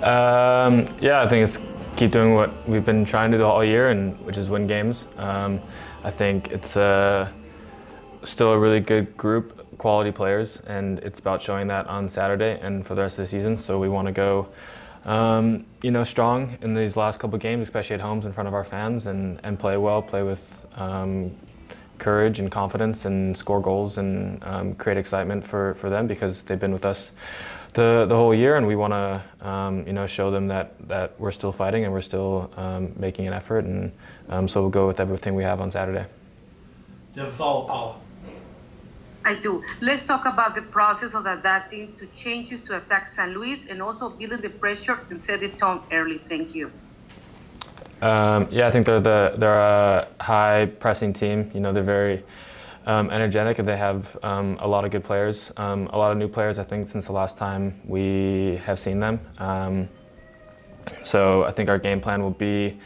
Yeah, I think it's keep doing what we've been trying to do all year, and which is win games. I think it's still a really good group, quality players, and it's about showing that on Saturday and for the rest of the season. So we want to go, strong in these last couple of games, especially at homes in front of our fans, and play well, play with courage and confidence, and score goals and create excitement for them because they've been with us the whole year, and we want to show them that we're still fighting and we're still making an effort, and so we'll go with everything we have on Saturday. Do you have a follow-up, Paula? I do. Let's talk about the process of adapting to changes to attack San Luis and also building the pressure and set the tone early. Thank you. Yeah, I think they're a high pressing team. They're very energetic, and they have a lot of good players, a lot of new players, I think, since the last time we have seen them. So I think our game plan will be,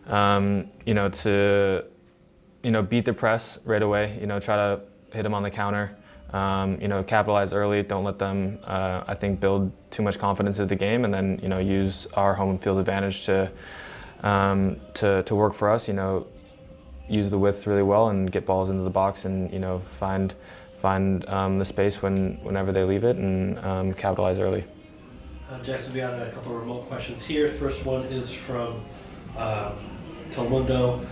to beat the press right away. Try to hit them on the counter. Capitalize early. Don't let them, I think, build too much confidence into the game, and then use our home field advantage to work for us. Use the width really well and get balls into the box, and find the space whenever they leave it, and capitalize early. Jackson, we got a couple of remote questions here. First one is from Telemundo.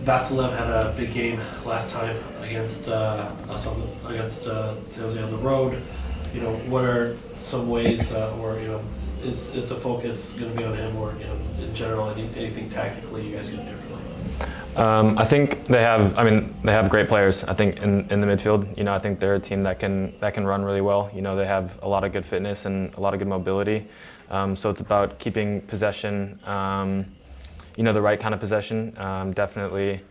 Vastilev had a big game last time against us against San Jose on the road. What are some ways, or is the focus going to be on him, or in general, anything tactically you guys can do differently? I think they have great players. I think in the midfield, I think they're a team that can run really well. They have a lot of good fitness and a lot of good mobility. So it's about keeping possession, the right kind of possession. Definitely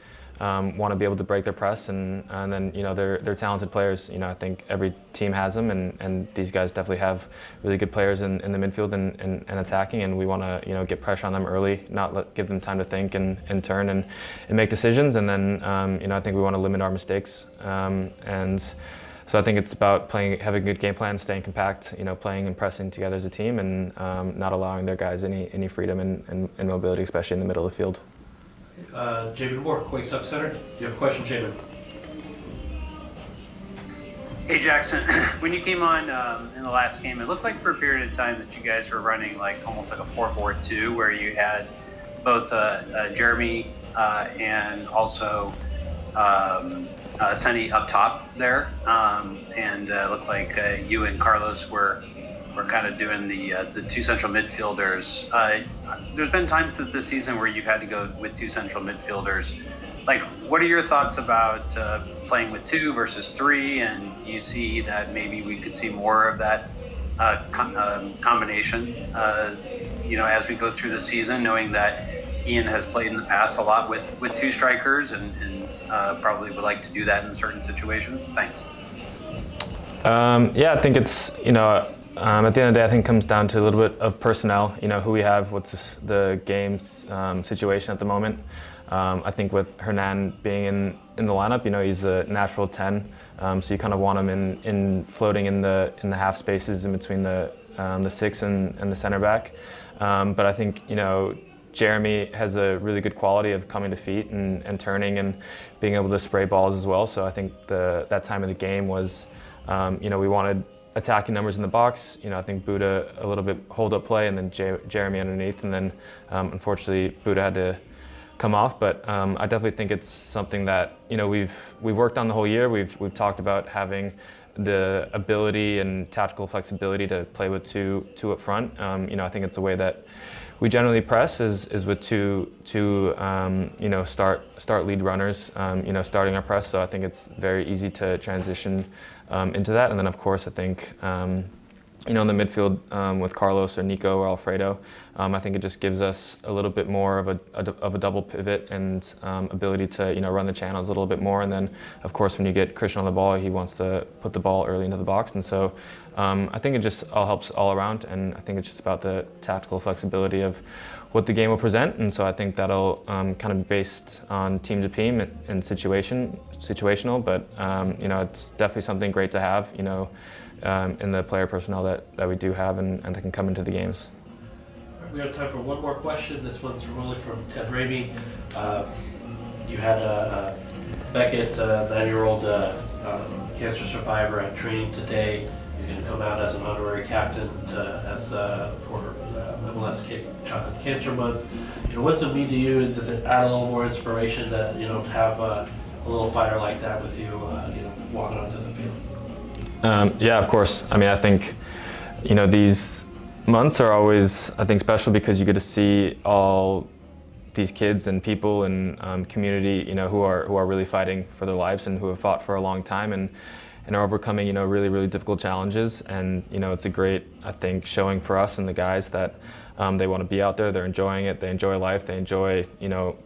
want to be able to break their press, and then they're talented players. I think every team has them, and these guys definitely have really good players in the midfield and attacking, and we want to get pressure on them early, not give them time to think and turn and make decisions, and then I think we want to limit our mistakes, and so I think it's about having a good game plan, staying compact, playing and pressing together as a team, and not allowing their guys any freedom and mobility, especially in the middle of the field. Jamin Moore, Quake Sub Center. Do you have a question, Jamin? Hey Jackson, when you came on in the last game, it looked like for a period of time that you guys were running almost like a 4-4-2, where you had both Jeremy and also Sonny up top there, and it looked like you and Carlos were kind of doing the two central midfielders. There's been times this season where you've had to go with two central midfielders. What are your thoughts about playing with two versus three? And do you see that maybe we could see more of that combination, as we go through the season, knowing that Ian has played in the past a lot with two strikers and probably would like to do that in certain situations? Thanks. Yeah, I think it's, at the end of the day, I think it comes down to a little bit of personnel, who we have, what's the game's situation at the moment. I think with Hernan being in the lineup, he's a natural 10, so you kind of want him in floating in the half spaces in between the 6 and the center back. But I think, Jeremy has a really good quality of coming to feet and turning and being able to spray balls as well. So I think that time of the game was, we wanted attacking numbers in the box. I think Buddha a little bit hold-up play, and then Jeremy underneath, and then unfortunately Buddha had to come off. But I definitely think it's something that we've worked on the whole year. We've talked about having the ability and tactical flexibility to play with two up front. I think it's a way that we generally press is with two start lead runners, starting our press. So I think it's very easy to transition into that. And then of course I think in the midfield with Carlos or Nico or Alfredo, I think it just gives us a little bit more of a double pivot and ability to run the channels a little bit more. And then of course when you get Christian on the ball, he wants to put the ball early into the box. And so I think it just all helps all around, and I think it's just about the tactical flexibility of what the game will present. And so I think that'll kind of be based on team to team and situational, but it's definitely something great to have in the player personnel that we do have and that can come into the games. we have time for one more question. This one's really from Ted Ramey. You had Beckett, 9-year-old cancer survivor, at training today. He's going to come out as an honorary captain for MLS Cancer Month. What's it mean to you? Does it add a little more inspiration to to have a little fighter like that with you, walking onto the field? Yeah, of course. I mean, I think these months are always, I think, special because you get to see all these kids and people and community, who are really fighting for their lives and who have fought for a long time and are overcoming, really, really difficult challenges. And it's a great, I think, showing for us and the guys that they want to be out there. They're enjoying it. They enjoy life. They enjoy,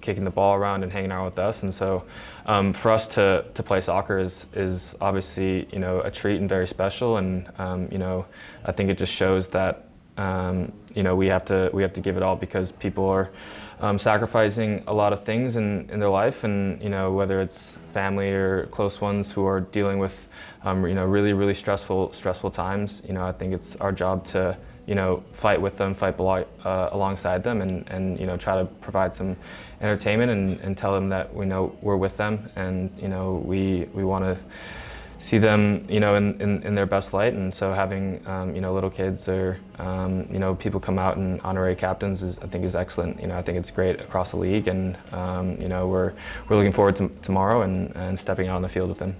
kicking the ball around and hanging out with us. And so, for us to play soccer is obviously, a treat and very special. And I think it just shows that we have to give it all because people are sacrificing a lot of things in their life, and whether it's family or close ones who are dealing with really, really stressful times. I think it's our job to fight with them, fight alongside them, and try to provide some entertainment and tell them that we're with them, and we want to see them in their best light. And so having little kids or people come out and honorary captains I think is excellent. I think it's great across the league, and we're looking forward to tomorrow and stepping out on the field with them.